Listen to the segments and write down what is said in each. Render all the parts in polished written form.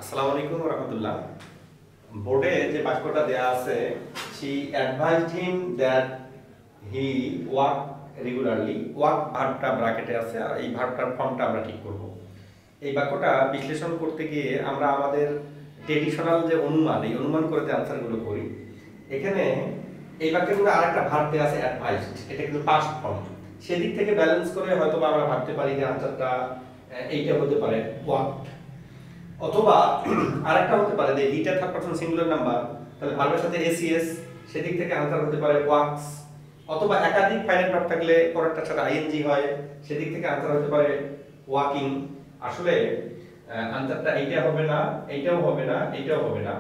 আসসালামু আলাইকুম ওয়া রাহমাতুল্লাহ। বোর্ডে যে বাক্যটা দেয়া আছে, she advised him that he work regularly, work ভার্বটা ব্র্যাকেটে আছে আর এই ভার্বটার ফর্মটা আমরা ঠিক করব। এই বাক্যটা বিশ্লেষণ করতে গিয়ে আমরা আমাদের ট্র্যাডিশনাল যে অনুমান, এই অনুমান করে যে আনসারগুলো করি, এখানে এই বাক্যের মধ্যে আরেকটা ভার্ব দেয়া আছে অ্যাডভাইসড, এটা কিন্তু পাস্ট ফর্ম। সেদিক থেকে ব্যালেন্স করে হয়তো আমরা ভাবতে পারি যে আনসারটা এইটা হতে পারে ওয়ার্কড, অথবা আরেকটা হতে পারে যে হিটা থার্ড পারসন সিঙ্গুলার নাম্বার, তাহলে ভার্বের সাথে এসিএস, সেদিক থেকে আনসার হতে পারে ওয়ার্কস, অথবা একাধিক ফাইনাইট ভার্ব থাকলে পরেরটার সাথে আইএনজি হয়, সেদিক থেকে আনসার হতে পারে ওয়াকিং। আসলে আনসারটা এইটা হবে না, এইটাও হবে না, এইটাও হবে না,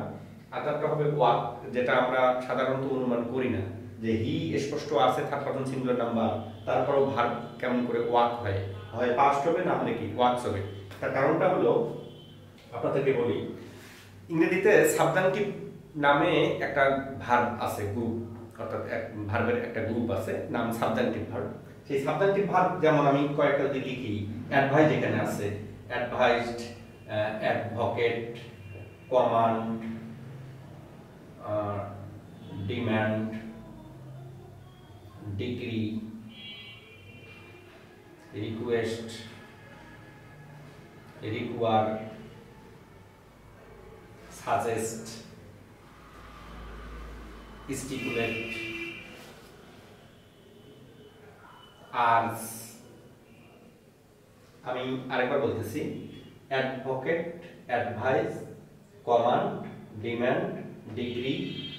আনসারটা হবে ওয়াক, যেটা আমরা সাধারণত অনুমান করি না যে হি স্পষ্ট আছে থার্ড পারসন সিঙ্গুলার নাম্বার, তারপরও ভার্ব কেমন করে ওয়াক হয়, হয় পাস্ট হবে না হলে কি ওয়ার্কস হবে। তার কারণটা হলো, আপনাদেরকে বলি, ইংরেজিতে সাবজাংটিভ নামে একটা ভার্ব আছে, গ্রুপ, অর্থাৎ এক ভার্বের একটা গ্রুপ আছে নাম সাবজাংটিভ ভার্ব। সেই সাবজাংটিভ ভার্ব যেমন আমি কয়েকটা যদি লিখি, অ্যাডভাইজ এখানে আছে, অ্যাডভাইজড, advocate, command, demand, decree, request, require, suggest, stipulate, urge. আমি আরেকবার বলতেছি, advocate, advice, command, demand, degree,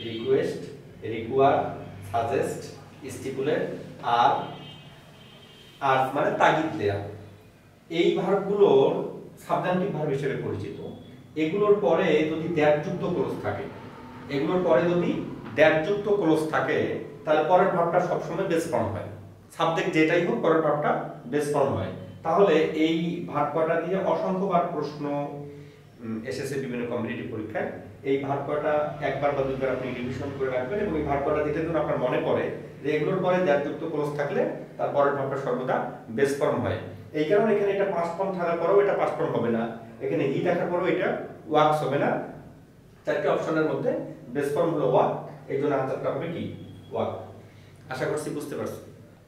request, require, suggest, stipulate, urge মানে তাগিদ দেয়া। এই ভার্বগুলোর সাবজাংটিভ ভার্ব হিসেবে পরিচিত। এগুলোর পরে যদি দ্যাটযুক্ত ক্লোজ থাকে, এগুলোর পরে যদি দ্যাটযুক্ত ক্লোজ থাকে, তাহলে পরের ভার্বটা সবসময় বেস ফর্ম হয়। সাবজেক্ট যেটাই হোক, পরের ভার্বটা বেস ফর্ম হয়। তাহলে এই ভার্ব কয়টা দিয়ে অসংখ্যবার প্রশ্ন এসেছে বিভিন্ন কম্পিটিটিভ পরীক্ষায়। এই ভার্ব কয়টা একবার বা দুইবার আপনি রিভিশন করে রাখবেন, এবং এই ভার্ব কয়টা দিতে যখন আপনার মনে পড়ে যে এগুলোর পরে দ্যাটযুক্ত ক্লোজ থাকলে তার পরের ভার্বটা সর্বদা বেস ফর্ম হয়। এই কারণে এখানে এটা পাস্ট ফর্ম থাকার পরেও এটা পাস্ট ফর্ম হবে না, এখানে হি থাকার পরেও এটা ওয়ার্কস হবে না। চারটি অপশনের মধ্যে বেস ফর্ম হলো ওয়ার্ক, এই জন্য আনসারটা হবে কি ওয়ার্ক। আশা করছি বুঝতে পারছি।